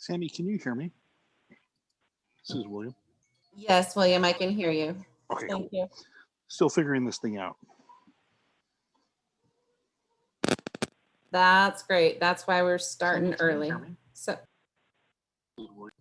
Sammy, can you hear me? This is William. Yes, William, I can hear you. Okay, Thank cool. you. Still figuring this thing out. That's great. That's why we're starting Sammy, can you early. hear me? So, This is William.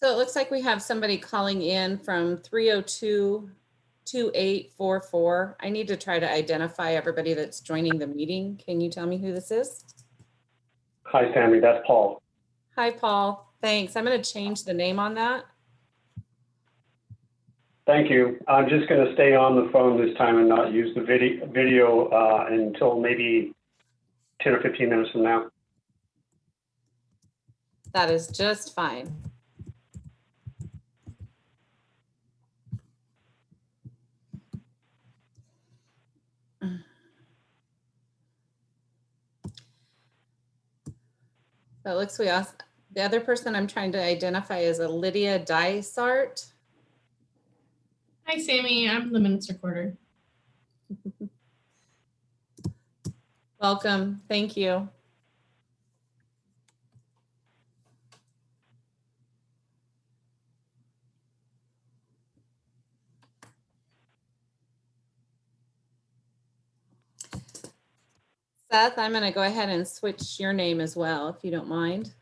so it looks like we have somebody calling in from 302-2844. I need to try to identify everybody that's joining the meeting. Can you tell me who this is? Hi, Sammy. That's Paul. Hi, Paul. Thanks. I'm going to change the name on that. Thank you. I'm just going to stay on the phone this time and not use the video until maybe 10 or 15 minutes from now. That is just fine. So it looks we also, the other person I'm trying to identify is a Lydia Dysart. Hi, Sammy. I'm the minutes recorder. Welcome. Thank you. Seth, I'm going to go ahead and switch your name as well, if you don't mind.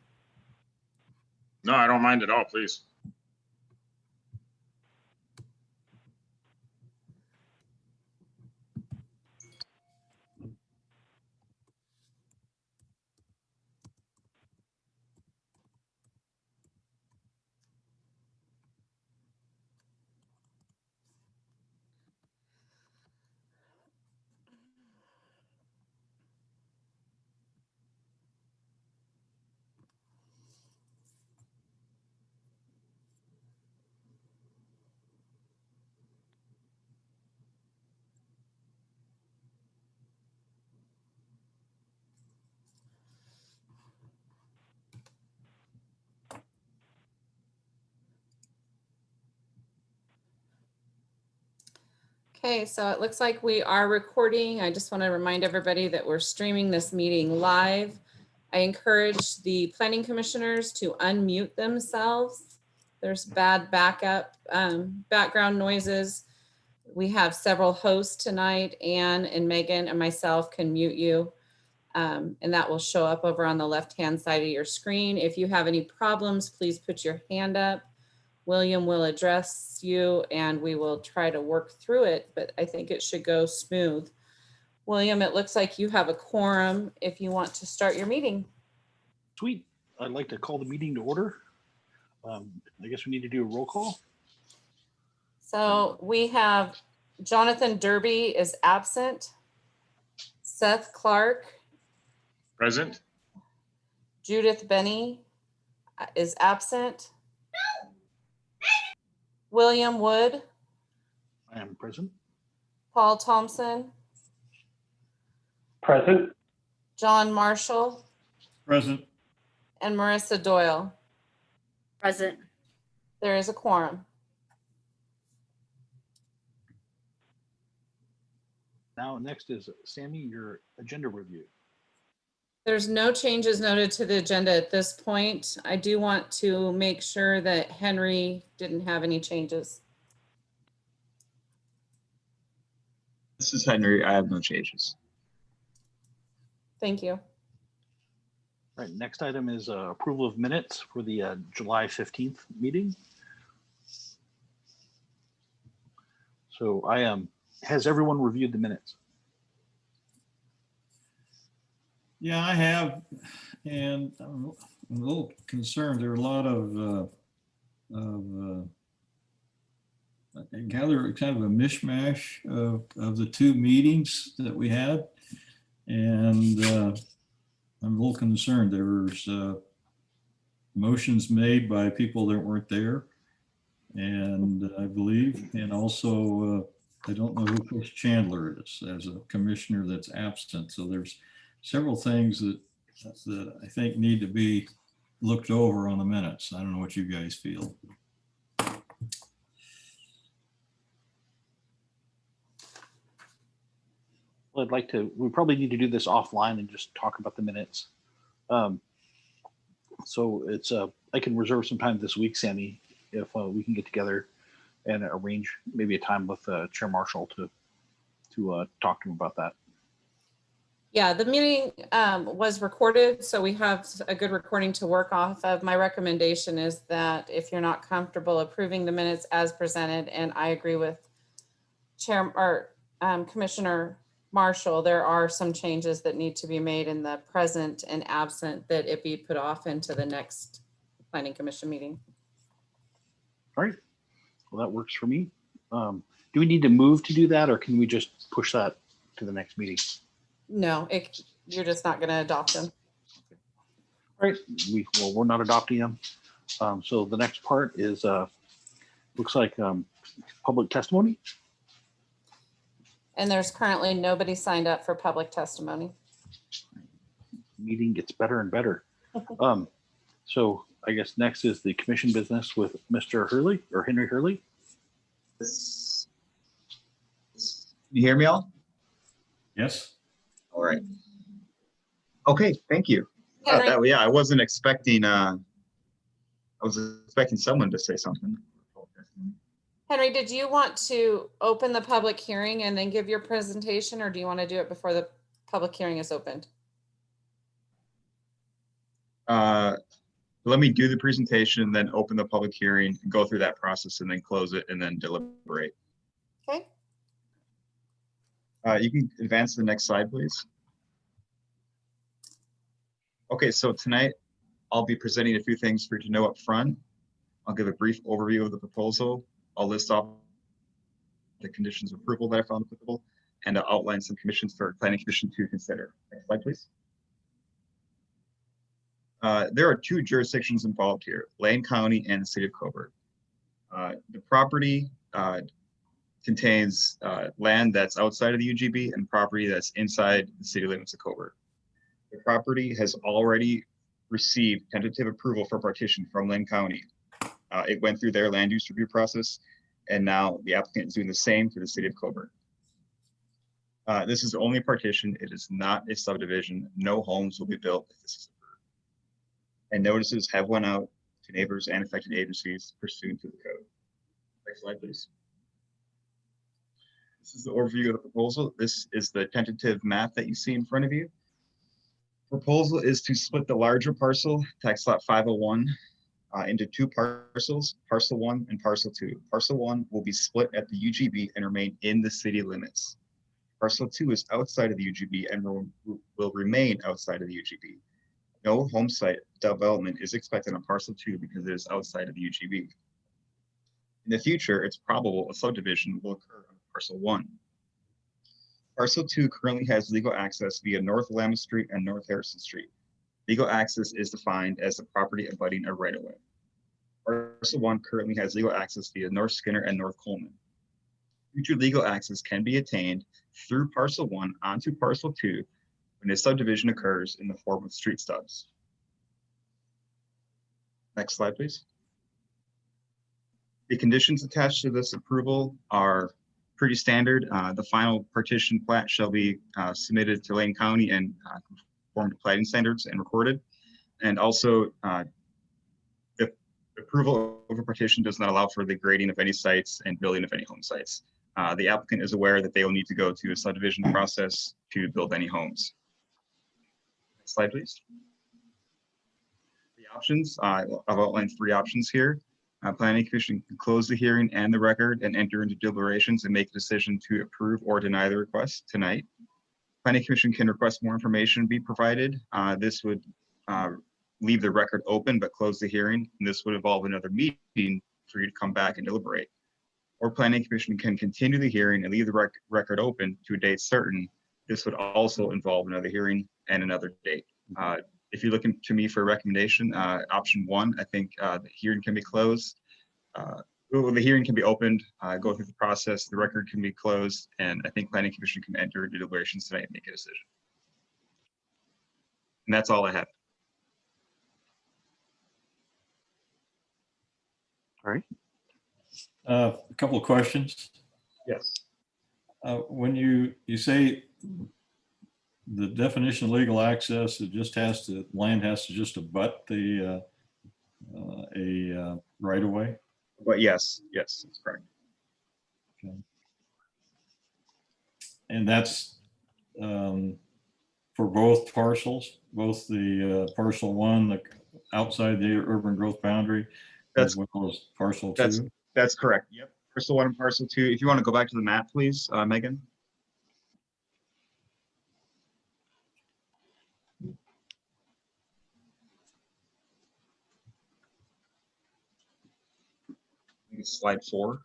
No, I don't mind at all, please. Okay, so it looks like we are recording. I just want to remind everybody that we're streaming this meeting live. I encourage the planning commissioners to unmute themselves. There's bad background noises. We have several hosts tonight. Anne and Megan and myself can mute you. And that will show up over on the left-hand side of your screen. If you have any problems, please put your hand up. William will address you and we will try to work through it, but I think it should go smooth. William, it looks like you have a quorum if you want to start your meeting. Sweet. I'd like to call the meeting to order. I guess we need to do a roll call. So we have Jonathan Derby is absent. Seth Clark, Present? Judith Benny is absent. William Wood, I am present. Paul Thompson, Present? John Marshall, Present. and Marissa Doyle. Present. There is a quorum. Now, next is Sammy, your agenda review. There's no changes noted to the agenda at this point. I do want to make sure that Henry didn't have any changes. This is Henry. I have no changes. Thank you. All right, next item is approval of minutes for the July 15th meeting. So has everyone reviewed the minutes? Yeah, I have, and I'm a little concerned. There are a lot of I gather kind of a mishmash of the two meetings that we had, and I'm a little concerned. There was motions made by people that weren't there, and I believe, and also, I don't know who Chris Chandler is as a commissioner that's absent. So there's several things that I think need to be looked over on the minutes. I don't know what you guys feel. Well, I'd like to, we probably need to do this offline and just talk about the minutes. So it's, I can reserve some time this week, Sammy, if we can get together and arrange maybe a time with Chair Marshall to talk to him about that. Yeah, the meeting was recorded, so we have a good recording to work off of. My recommendation is that if you're not comfortable approving the minutes as presented, and I agree with Chair or Commissioner Marshall, there are some changes that need to be made in the present and absent, that it be put off into the next Planning Commission meeting. All right. Well, that works for me. Do we need to move to do that, or can we just push that to the next meeting? No, you're just not going to adopt them. All right. We're not adopting them. So the next part is, looks like public testimony. And there's currently nobody signed up for public testimony. Meeting gets better and better. So I guess next is the commission business with Mr. Hurley or Henry Hurley. Can you hear me all? Yes? All right. Okay, thank you. Henry, Yeah, I wasn't expecting, I was expecting someone to say something. Henry, did you want to open the public hearing and then give your presentation, or do you want to do it before the public hearing is opened? Let me do the presentation, then open the public hearing, go through that process, and then close it, and then deliberate. Okay. You can advance to the next slide, please. Okay, so tonight I'll be presenting a few things for you to know up front. I'll give a brief overview of the proposal. I'll list off the conditions of approval that I found applicable, and I'll outline some conditions for Planning Commission to consider. Next slide, please. There are two jurisdictions involved here, Lane County and the City of Coburg. The property contains land that's outside of the UGB and property that's inside the city limits of Coburg. The property has already received tentative approval for partition from Lane County. It went through their land use review process, and now the applicant is doing the same for the City of Coburg. This is only a partition. It is not a subdivision. No homes will be built if this is approved. And notices have went out to neighbors and affected agencies pursuant to the code. Next slide, please. This is the overview of the proposal. This is the tentative map that you see in front of you. Proposal is to split the larger parcel, tax lot 501, into two parcels, parcel 1 and parcel 2. Parcel 1 will be split at the UGB and remain in the city limits. Parcel 2 is outside of the UGB and will remain outside of the UGB. No home site development is expected on parcel 2 because it is outside of the UGB. In the future, it's probable a subdivision will occur on parcel 1. Parcel 2 currently has legal access via North Lammas Street and North Harrison Street. Legal access is defined as the property abutting a right-of-way. Parcel 1 currently has legal access via North Skinner and North Coleman. Future legal access can be attained through Parcel 1 onto Parcel 2 when a subdivision occurs in the form of street stubs. Next slide, please. The conditions attached to this approval are pretty standard. The final partition plat shall be submitted to Lane County and conform to plating standards and recorded. And also, if approval of a partition does not allow for the grading of any sites and building of any home sites. The applicant is aware that they will need to go to a subdivision process to build any homes. Next slide, please. The options, I've outlined 3 options here. Planning Commission can close the hearing and the record and enter into deliberations and make a decision to approve or deny the request tonight. Planning Commission can request more information be provided. This would leave the record open but close the hearing, and this would involve another meeting for you to come back and deliberate. Or Planning Commission can continue the hearing and leave the record open to a date certain. This would also involve another hearing and another date. If you're looking to me for a recommendation, option 1, I think the hearing can be closed. Well, the hearing can be opened, go through the process, the record can be closed, and I think planning commission can enter deliberations tonight and make a decision. And that's all I have. All right. A couple of questions. Yes. When you say the definition of legal access, land has to just abut the right of way. But yes, that's correct. And that's for both parcels, both the parcel 1, the outside the urban growth boundary, as well as parcel 2. That's correct. Yep. Parcel 1 and parcel 2. If you want to go back to the map, please, Megan. I think it's slide 4.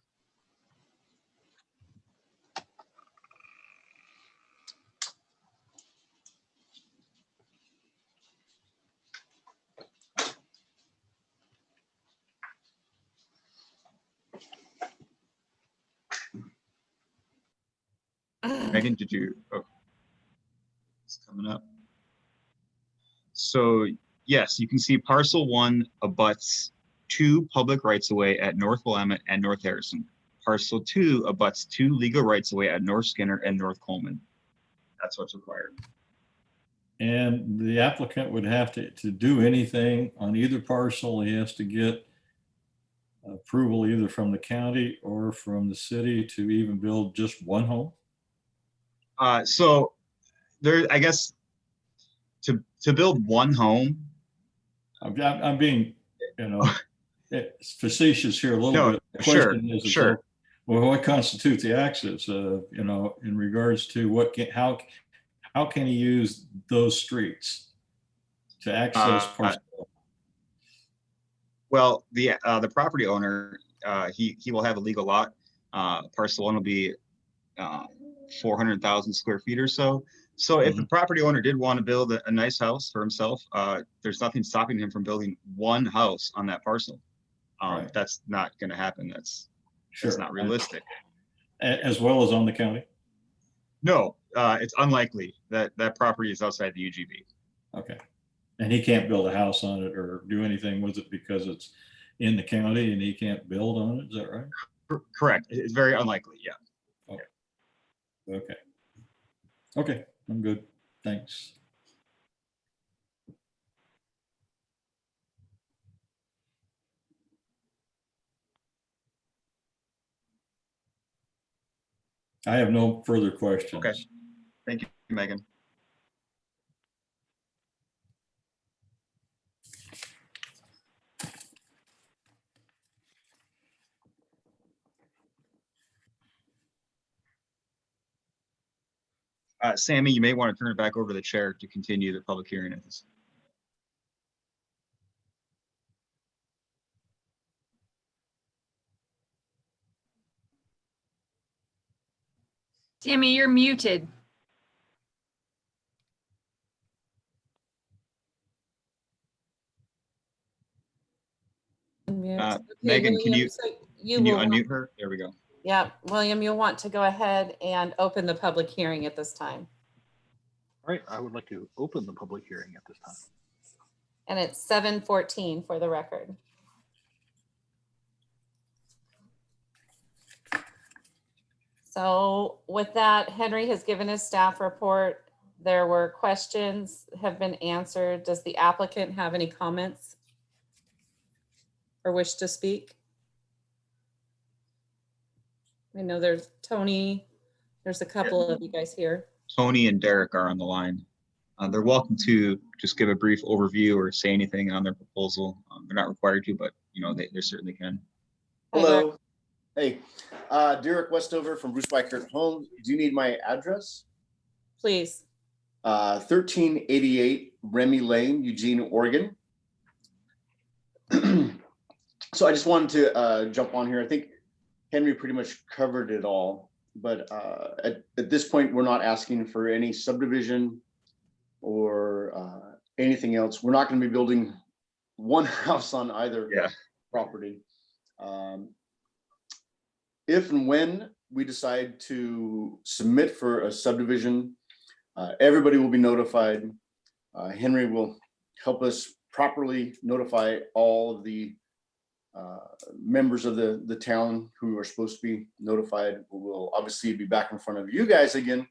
Megan, did you? Oh, it's coming up. So yes, you can see parcel 1 abuts 2 public rights of way at North Willamette and North Harrison. Parcel 2 abuts 2 legal rights of way at North Skinner and North Coleman. That's what's required. And the applicant would have to do anything on either parcel. He has to get approval either from the county or from the city to even build just one home. So there, I guess, to build one home. I'm being, facetious here a little bit. The question is, sure. Well, what constitutes the access? In regards to how can he use those streets to access parcel? Well, the property owner, he will have a legal lot. Parcel 1 will be 400,000 square feet or so. So if the property owner did want to build a nice house for himself, there's nothing stopping him from building one house on that parcel. Right. That's not going to happen. That's not realistic. As well as on the county? No, it's unlikely that property is outside the UGB. Okay. And he can't build a house on it or do anything with it because it's in the county and he can't build on it. Is that right? Correct. It's very unlikely. Yeah. Okay. Okay. I'm good. Thanks. I have no further questions. Okay. Thank you, Megan. Sammy, you may want to turn it back over to the chair to continue the public hearing at this. Tammy, you're muted. Megan, can you will unmute her? There we go. Yeah, William, you'll want to go ahead and open the public hearing at this time. All right, I would like to open the public hearing at this time. And it's 7:14 for the record. So with that, Henry has given his staff report. There were questions have been answered. Does the applicant have any comments or wish to speak? I know there's Tony. There's a couple of you guys here. Tony and Derek are on the line. They're welcome to just give a brief overview or say anything on their proposal. They're not required to, but they certainly can. Hello. Hey, Derek Westover from Bruce Weichert Homes. Do you need my address? Please. 1388 Remy Lane, Eugene, Oregon. So I just wanted to jump on here. I think Henry pretty much covered it all, but at this point, we're not asking for any subdivision or anything else. We're not going to be building one house on either property. if and when we decide to submit for a subdivision, everybody will be notified. Henry will help us properly notify all of the members of the town who are supposed to be notified. We'll obviously be back in front of you guys again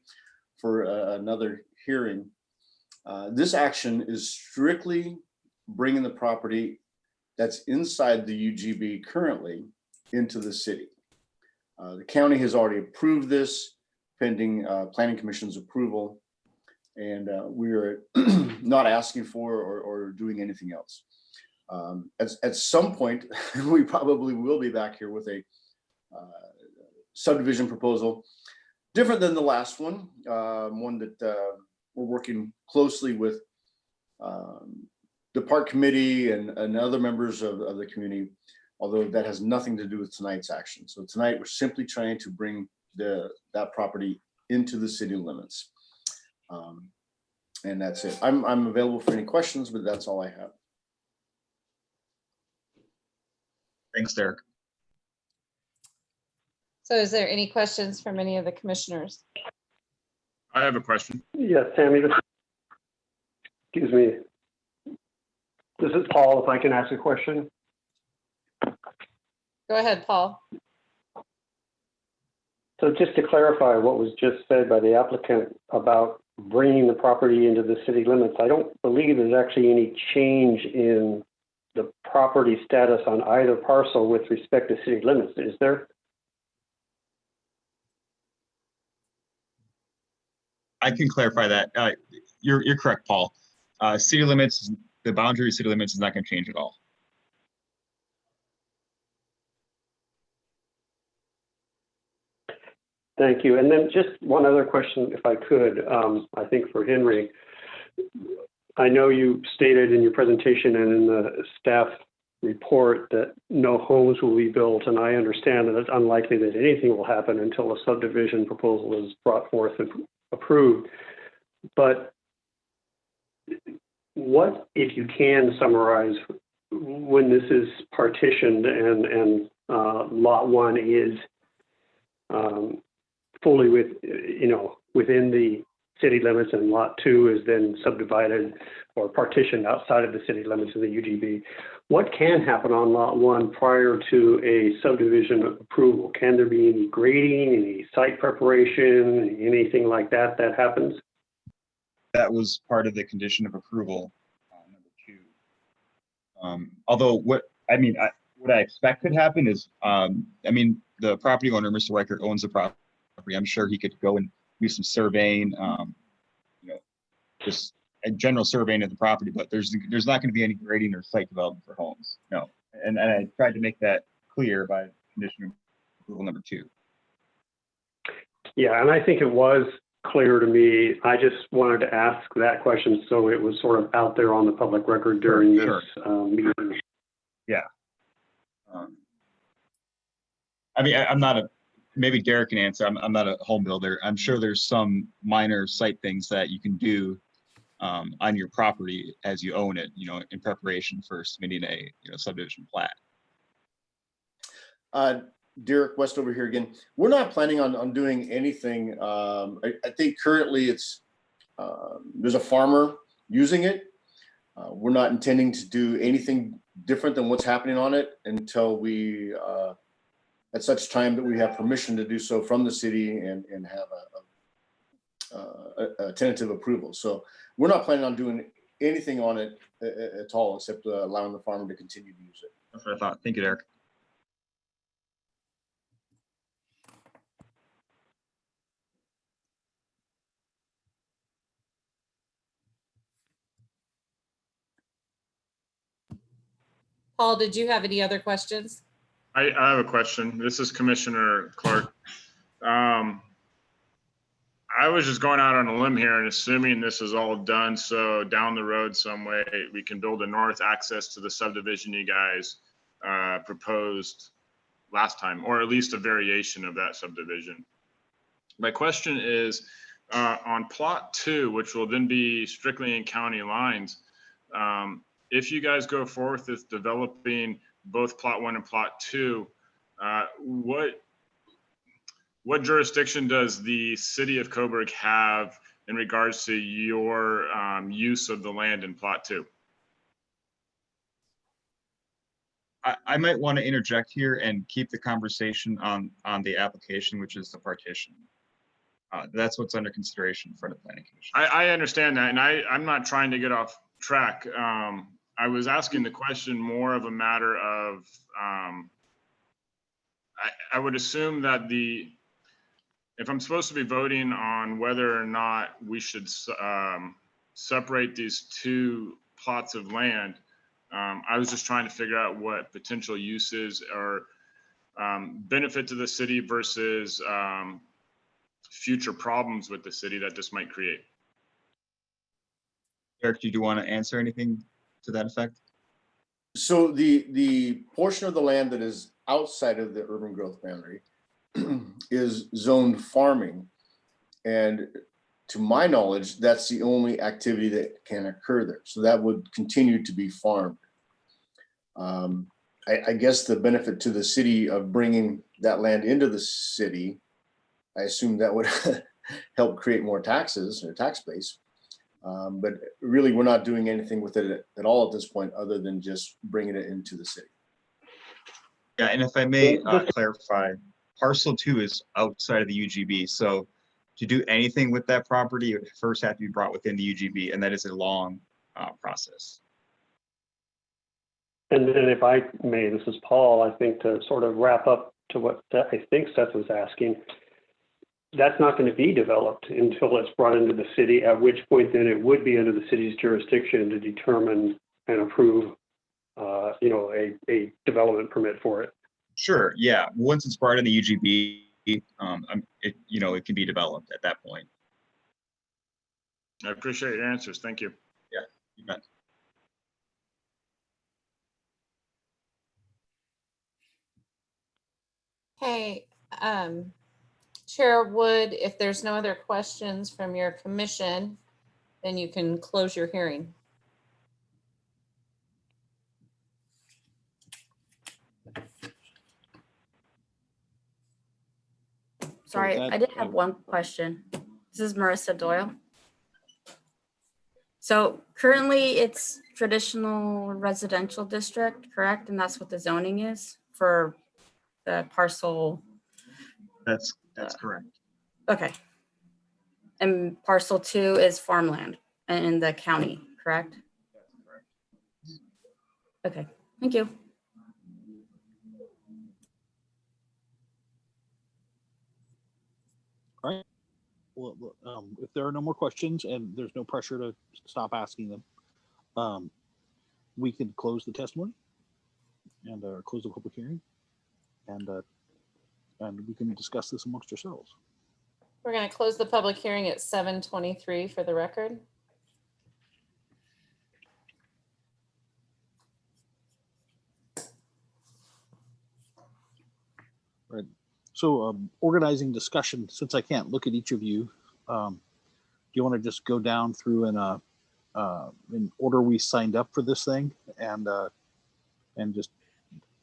for another hearing. This action is strictly bringing the property that's inside the UGB currently into the city. The county has already approved this pending Planning Commission's approval, and we are not asking for or doing anything else. At some point, we probably will be back here with a subdivision proposal, different than the last one, one that we're working closely with the park committee and other members of the community, although that has nothing to do with tonight's action. So tonight we're simply trying to bring that property into the city limits. And that's it. I'm available for any questions, but that's all I have. Thanks, Derek. So is there any questions from any of the commissioners? I have a question. Yes, Sammy, excuse me. This is Paul, if I can ask a question. Go ahead, Paul. So just to clarify what was just said by the applicant about bringing the property into the city limits, I don't believe there's actually any change in the property status on either parcel with respect to city limits, is there? I can clarify that. You're correct, Paul. City limits, the boundary of city limits is not going to change at all. Thank you. And then just one other question, if I could, I think for Henry. I know you stated in your presentation and in the staff report that no homes will be built, and I understand that it's unlikely that anything will happen until a subdivision proposal is brought forth and approved. But what, if you can summarize, when this is partitioned and lot one is fully within the city limits and lot two is then subdivided or partitioned outside of the city limits of the UGB, what can happen on lot one prior to a subdivision approval? Can there be any grading, any site preparation, anything like that that happens? That was part of the condition of approval, number 2. Although what I expect could happen is, the property owner, Mr. Weicker, owns the property. I'm sure he could go and do some surveying, just a general surveying of the property, but there's not going to be any grading or site development for homes. No. And I tried to make that clear by condition of approval number 2. Yeah, and I think it was clear to me. I just wanted to ask that question so it was sort of out there on the public record during this meeting. Yeah. I'm not maybe Derek can answer. I'm not a home builder. I'm sure there's some minor site things that you can do on your property as you own it, in preparation for submitting a subdivision plat. Derek West over here again. We're not planning on doing anything. I think currently it's there's a farmer using it. We're not intending to do anything different than what's happening on it until we at such time that we have permission to do so from the city and have a tentative approval. So we're not planning on doing anything on it at all, except allowing the farmer to continue to use it. That's what I thought. Thank you, Derek. Paul, did you have any other questions? I have a question. This is Commissioner Clark. I was just going out on a limb here and assuming this is all done, so down the road some way we can build a north access to the subdivision you guys proposed last time, or at least a variation of that subdivision. My question is, on plot 2, which will then be strictly in county lines, if you guys go forth with developing both plot 1 and plot 2, what what jurisdiction does the city of Coburg have in regards to your use of the land in Plot 2? I might want to interject here and keep the conversation on the application, which is the partition. That's what's under consideration for the planning commission. I understand that, and I'm not trying to get off track. I was asking the question more of a matter of, I would assume that if I'm supposed to be voting on whether or not we should separate these two plots of land, I was just trying to figure out what potential uses or benefit to the city versus future problems with the city that this might create. Eric, do you want to answer anything to that effect? So the portion of the land that is outside of the urban growth boundary is zoned farming. And to my knowledge, that's the only activity that can occur there. So that would continue to be farmed. I guess the benefit to the city of bringing that land into the city, I assume that would help create more taxes or tax base. But really, we're not doing anything with it at all at this point, other than just bringing it into the city. Yeah, and if I may clarify, parcel 2 is outside of the UGB. So to do anything with that property, it would first have to be brought within the UGB, and that is a long process. And then if I may, this is Paul, I think to sort of wrap up to what I think Seth was asking, that's not going to be developed until it's brought into the city, at which point then it would be under the city's jurisdiction to determine and approve, a development permit for it. Sure, yeah. Once it's brought in the UGB, it can be developed at that point. I appreciate your answers. Thank you. Yeah, you bet. Hey, Chair Wood, if there's no other questions from your commission, then you can close your hearing. Sorry, that- I did have one question. This is Marissa Doyle. So currently it's traditional residential district, correct? And that's what the zoning is for the parcel. That's correct. Okay. And parcel 2 is farmland in the county, correct? Okay, thank you. Well, if there are no more questions and there's no pressure to stop asking them, we can close the testimony and close the public hearing, and we can discuss this amongst ourselves. We're going to close the public hearing at 7:23 for the record. Right. So organizing discussion, since I can't look at each of you, do you want to just go down through in order we signed up for this thing and just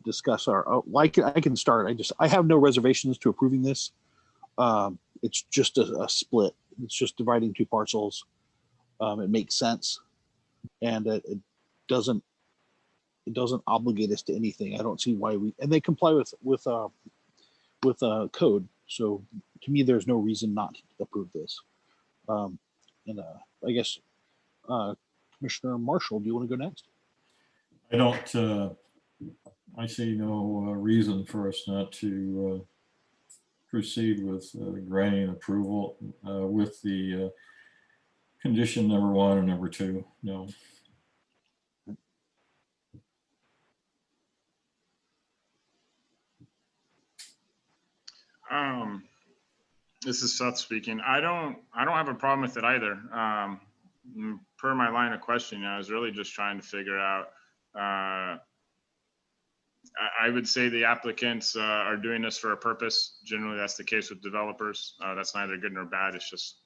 discuss I can start. I have no reservations to approving this. It's just a split. It's just dividing two parcels. It makes sense, and it doesn't obligate us to anything. I don't see why and they comply with code. So to me, there's no reason not to approve this. I guess Commissioner Marshall, do you want to go next? I don't, I see no reason for us not to proceed with granting approval with the condition number 1 and number 2. No. This is Seth speaking. I don't have a problem with it either. Per my line of questioning, I was really just trying to figure out. I would say the applicants are doing this for a purpose. Generally, that's the case with developers. That's neither good nor bad. It's just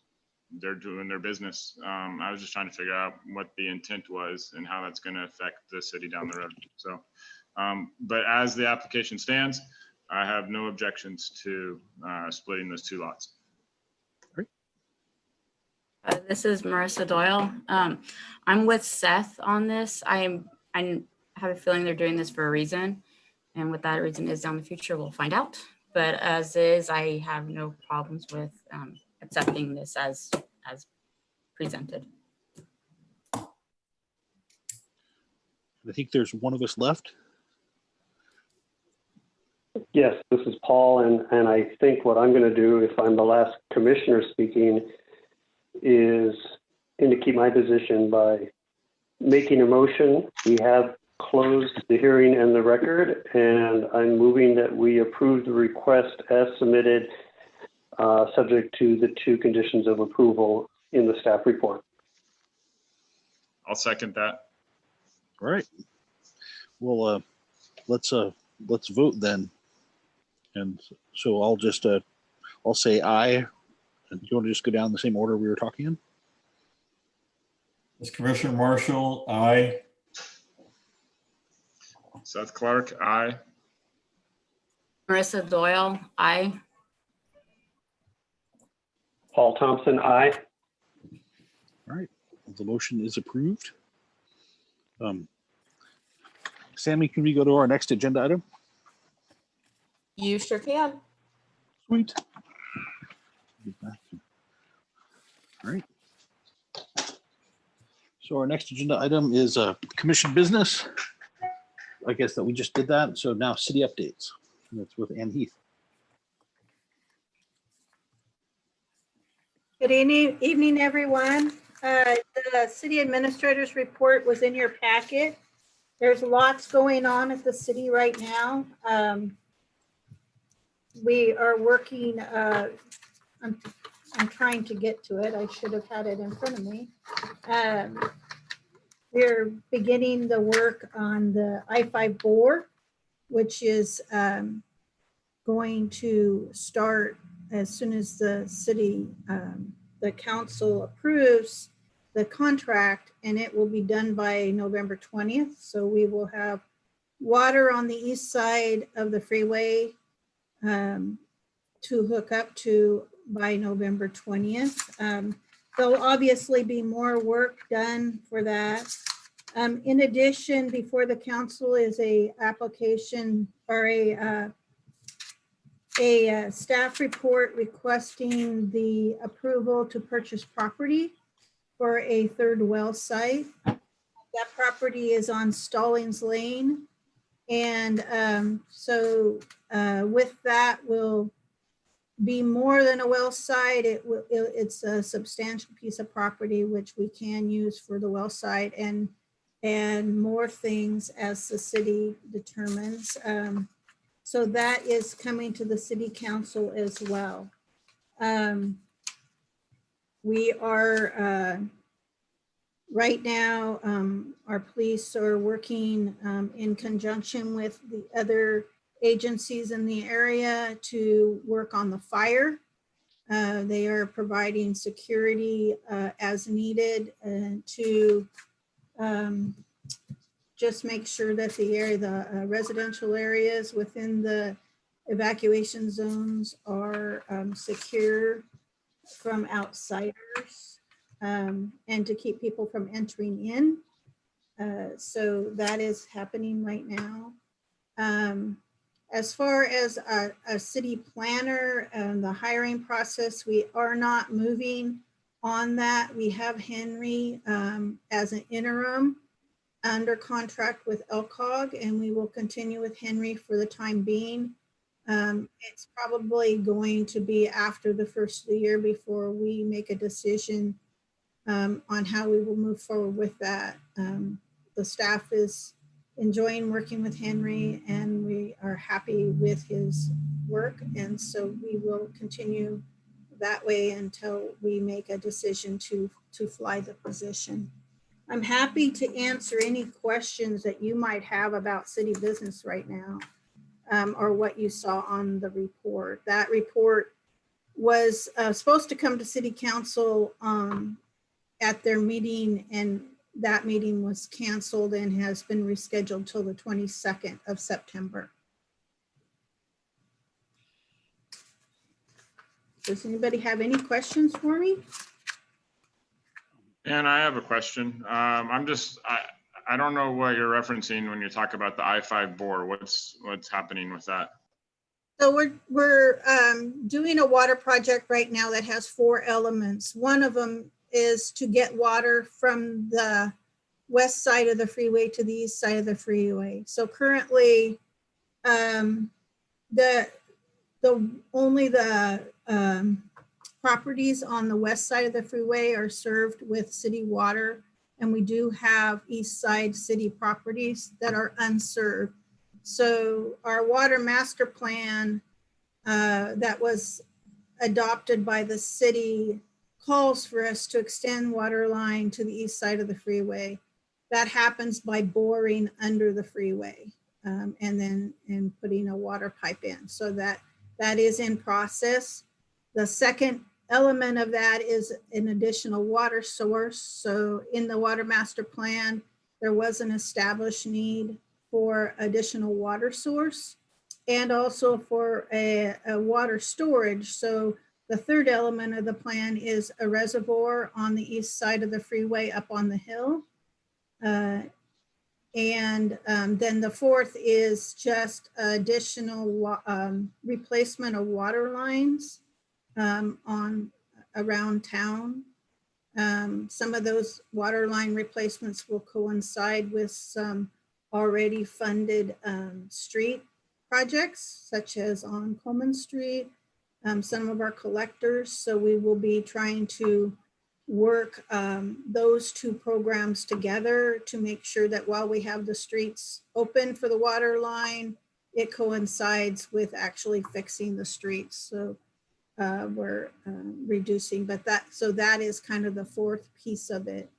they're doing their business. I was just trying to figure out what the intent was and how that's going to affect the city down the road. So, but as the application stands, I have no objections to splitting those two lots. This is Marissa Doyle. I'm with Seth on this. I have a feeling they're doing this for a reason. And what that reason is down the future, we'll find out. But as is, I have no problems with accepting this as presented. I think there's one of us left. Yes, this is Paul, and I think what I'm going to do, if I'm the last commissioner speaking, is indicate my position by making a motion. We have closed the hearing and the record, and I'm moving that we approve the request as submitted, subject to the two conditions of approval in the staff report. I'll second that. All right. Well, let's vote then. And so I'll just I'll say aye. And you want to just go down the same order we were talking in? It's Commissioner Marshall, aye. Seth Clark, aye. Marissa Doyle, aye. Paul Thompson, aye. All right. The motion is approved. Sammy, can we go to our next agenda item? You sure can. Sweet. All right. So our next agenda item is commission business. I guess that we just did that. So now city updates. And that's with Ann Heath. Good evening, everyone. The city administrator's report was in your packet. There's lots going on at the city right now. We are working, I'm trying to get to it. I should have had it in front of me. We're beginning the work on the I-5 bore, which is going to start as soon as the city, the council approves the contract, and it will be done by November 20th. So we will have water on the east side of the freeway to hook up to by November 20th. There'll obviously be more work done for that. In addition, before the council is a application or a staff report requesting the approval to purchase property for a third well site. That property is on Stallings Lane. And so with that will be more than a well site. It's a substantial piece of property which we can use for the well site and more things as the city determines. So that is coming to the city council as well. We are right now, our police are working in conjunction with the other agencies in the area to work on the fire. They are providing security as needed to just make sure that the area, the residential areas within the evacuation zones are secure from outsiders and to keep people from entering in. So that is happening right now. As far as a city planner and the hiring process, we are not moving on that. We have Henry as an interim under contract with LCOG, and we will continue with Henry for the time being. It's probably going to be after the first of the year before we make a decision on how we will move forward with that. The staff is enjoying working with Henry, and we are happy with his work. And so we will continue that way until we make a decision to fly the position. I'm happy to answer any questions that you might have about city business right now, or what you saw on the report. That report was supposed to come to city council at their meeting, and that meeting was canceled and has been rescheduled till the 22nd of September. Does anybody have any questions for me? And I have a question. I don't know what you're referencing when you talk about the I-5 bore. What's happening with that? So we're doing a water project right now that has 4 elements. One of them is to get water from the west side of the freeway to the east side of the freeway. So currently, only the properties on the west side of the freeway are served with city water, and we do have east side city properties that are unserved. So our water master plan that was adopted by the city calls for us to extend water line to the east side of the freeway. That happens by boring under the freeway and putting a water pipe in. So that is in process. The second element of that is an additional water source. So in the water master plan, there was an established need for additional water source and also for a water storage. So the third element of the plan is a reservoir on the east side of the freeway up on the hill. Then the fourth is just additional replacement of water lines around town. Some of those water line replacements will coincide with some already funded street projects, such as on Coleman Street, some of our collectors. So we will be trying to work those 2 programs together to make sure that while we have the streets open for the water line, it coincides with actually fixing the streets. So we're reducing, but that is kind of the fourth piece of it.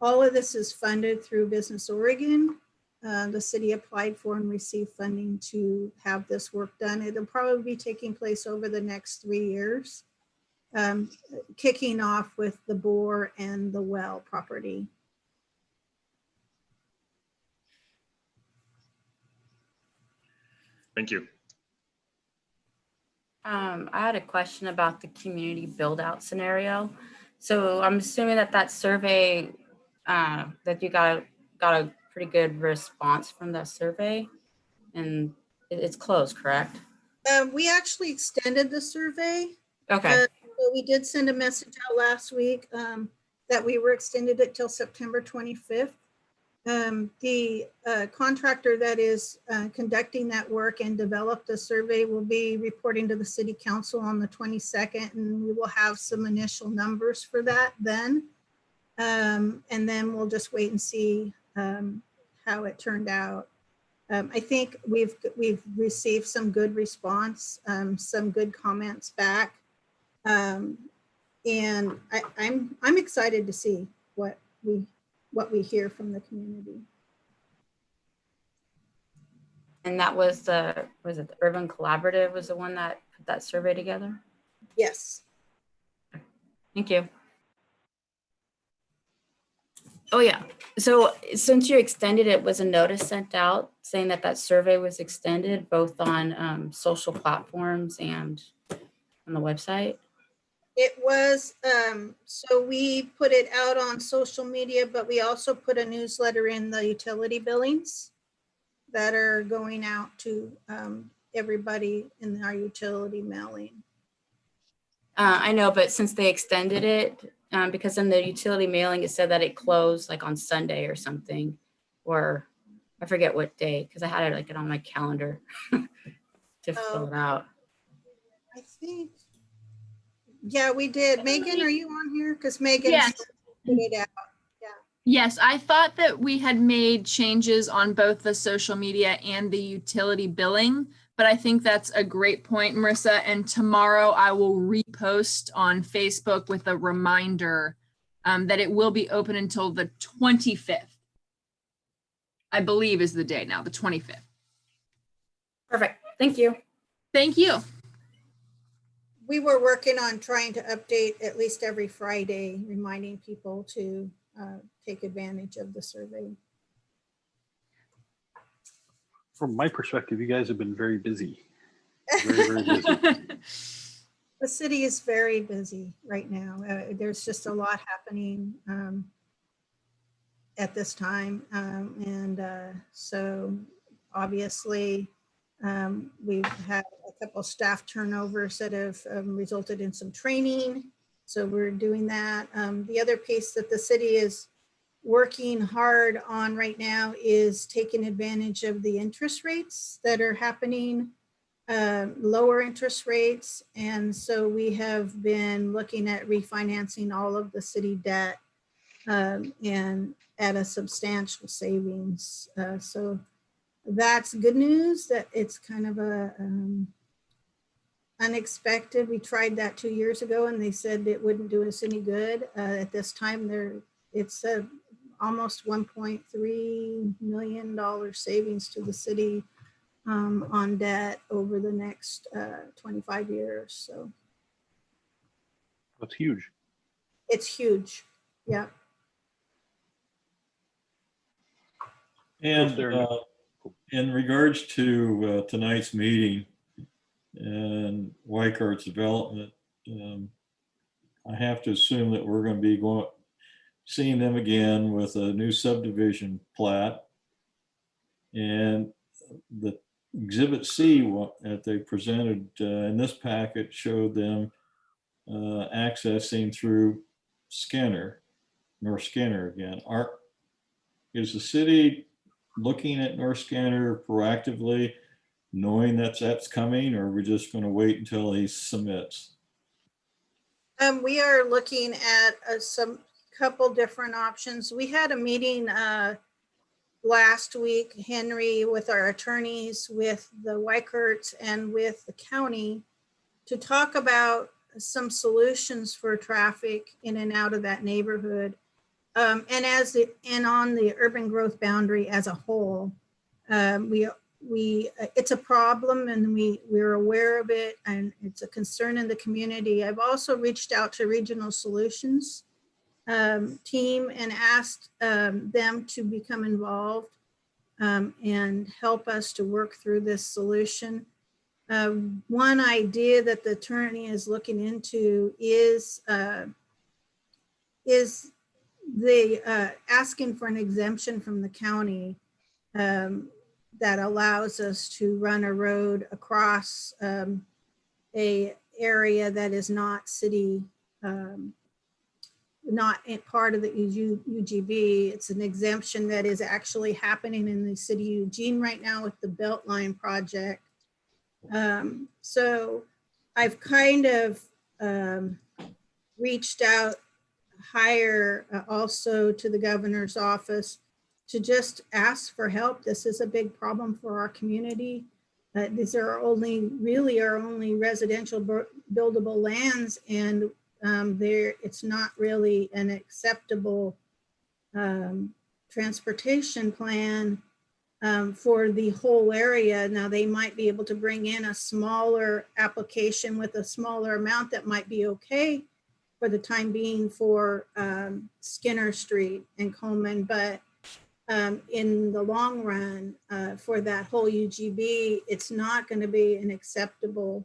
All of this is funded through Business Oregon. The city applied for and received funding to have this work done. It'll probably be taking place over the next 3 years, kicking off with the bore and the well property. Thank you. I had a question about the community build out scenario. So I'm assuming that survey, that you got a pretty good response from that survey, and it's closed, correct? We actually extended the survey. Okay. So we did send a message out last week that we were extended it till September 25th. The contractor that is conducting that work and developed the survey will be reporting to the city council on the 22nd, and we will have some initial numbers for that then. And then we'll just wait and see how it turned out. I think we've received some good response, some good comments back. And I'm excited to see what we hear from the community. And that was the Urban Collaborative was the one that put that survey together? Yes. Thank you. Oh yeah, so since you extended it, was a notice sent out saying that survey was extended both on social platforms and on the website? It was, so we put it out on social media, but we also put a newsletter in the utility billings that are going out to everybody in our utility mailing. I know, but since they extended it, because in the utility mailing, it said that it closed like on Sunday or something, or I forget what day, because I had it like on my calendar to fill it out. I think, yeah, we did. Megan, are you on here? Because Megan Yes. put it out. Yes, I thought that we had made changes on both the social media and the utility billing, but I think that's a great point, Marissa. And tomorrow I will repost on Facebook with a reminder that it will be open until the 25th. I believe is the day now, the 25th. Perfect. Thank you. Thank you. We were working on trying to update at least every Friday, reminding people to take advantage of the survey. From my perspective, you guys have been very busy. Very, very busy. The city is very busy right now. There's just a lot happening at this time. So obviously, we've had a couple staff turnovers that have resulted in some training. So we're doing that. The other piece that the city is working hard on right now is taking advantage of the interest rates that are happening, lower interest rates. And so we have been looking at refinancing all of the city debt and at a substantial savings. So that's good news that it's kind of a unexpected. We tried that 2 years ago and they said it wouldn't do us any good. At this time, it's almost $1.3 million savings to the city on debt over the next 25 years. So That's huge. it's huge. Yeah. And there- in regards to tonight's meeting and Weikart's development, I have to assume that we're going to be seeing them again with a new subdivision plat. And the Exhibit C that they presented in this packet showed them accessing through Skinner, North Skinner again. Is the city looking at North Skinner proactively, knowing that that's coming, or are we just going to wait until he submits? We are looking at some couple different options. We had a meeting last week, Henry, with our attorneys, with the Weikarts and with the county to talk about some solutions for traffic in and out of that neighborhood. And on the urban growth boundary as a whole, it's a problem and we're aware of it and it's a concern in the community. I've also reached out to Regional Solutions team and asked them to become involved and help us to work through this solution. One idea that the attorney is looking into is the asking for an exemption from the county that allows us to run a road across a area that is not city, not part of the UGB. It's an exemption that is actually happening in the city of Eugene right now with the Beltline project. So I've kind of reached out higher also to the governor's office to just ask for help. This is a big problem for our community. These are really our only residential buildable lands, and it's not really an acceptable transportation plan for the whole area. Now they might be able to bring in a smaller application with a smaller amount that might be okay for the time being for Skinner Street and Coleman, but in the long run for that whole UGB, it's not going to be an acceptable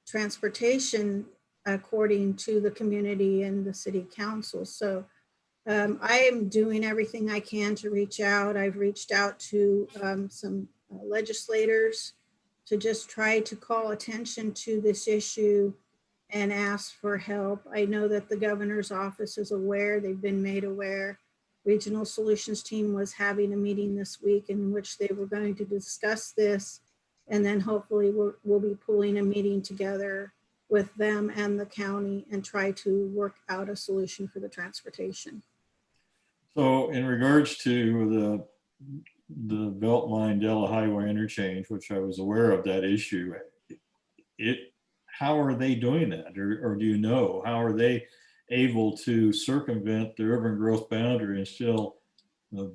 transportation according to the community and the city council. So I am doing everything I can to reach out. I've reached out to some legislators to just try to call attention to this issue and ask for help. I know that the governor's office is aware, they've been made aware. Regional Solutions team was having a meeting this week in which they were going to discuss this. And then hopefully we'll be pulling a meeting together with them and the county and try to work out a solution for the transportation. So in regards to the Beltline Della Highway interchange, which I was aware of that issue, how are they doing that? Or do you know, how are they able to circumvent the urban growth boundary and still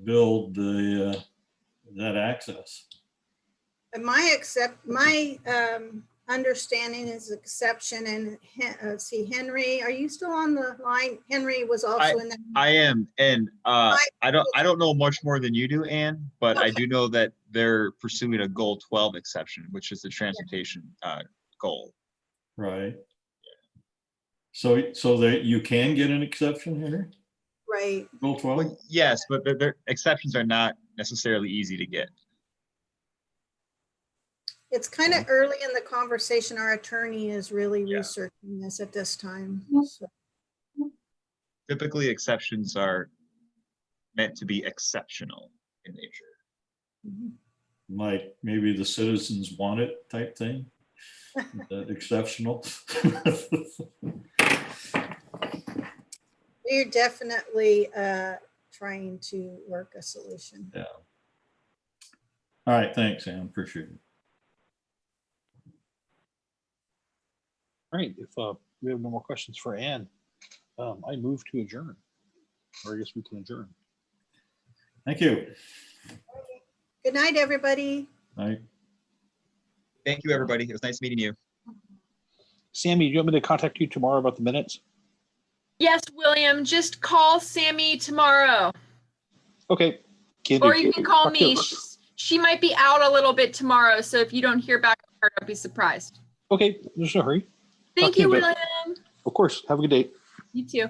build that access? My understanding is exception, and see, Henry, are you still on the line? Henry was also in that. I am, and I don't know much more than you do, Ann, but I do know that they're pursuing a goal 12 exception, which is the transportation goal. Right. So that you can get an exception, Henry? Right. Rule 12? Well, yes, but the exceptions are not necessarily easy to get. It's kind of early in the conversation. Our attorney is really Yeah. researching this at this time. So, Typically, exceptions are meant to be exceptional in nature. mhm. Like maybe the citizens want it type thing? That exceptional? We're definitely trying to work a solution. Yeah. All right, thanks, Sam. Appreciate it. All right, if we have no more questions for Ann, I move to adjourn. Or I guess we can adjourn. Thank you. Good night, everybody. Bye. Thank you, everybody. It was nice meeting you. Sammy, do you want me to contact you tomorrow about the minutes? Yes, William, just call Sammy tomorrow. Okay. Or you can call Talk to me. you. She might be out a little bit tomorrow, so if you don't hear back from her, don't be surprised. Okay, there's no hurry. Thank to you you, in a bit. William. Of course. Have a good day. You too.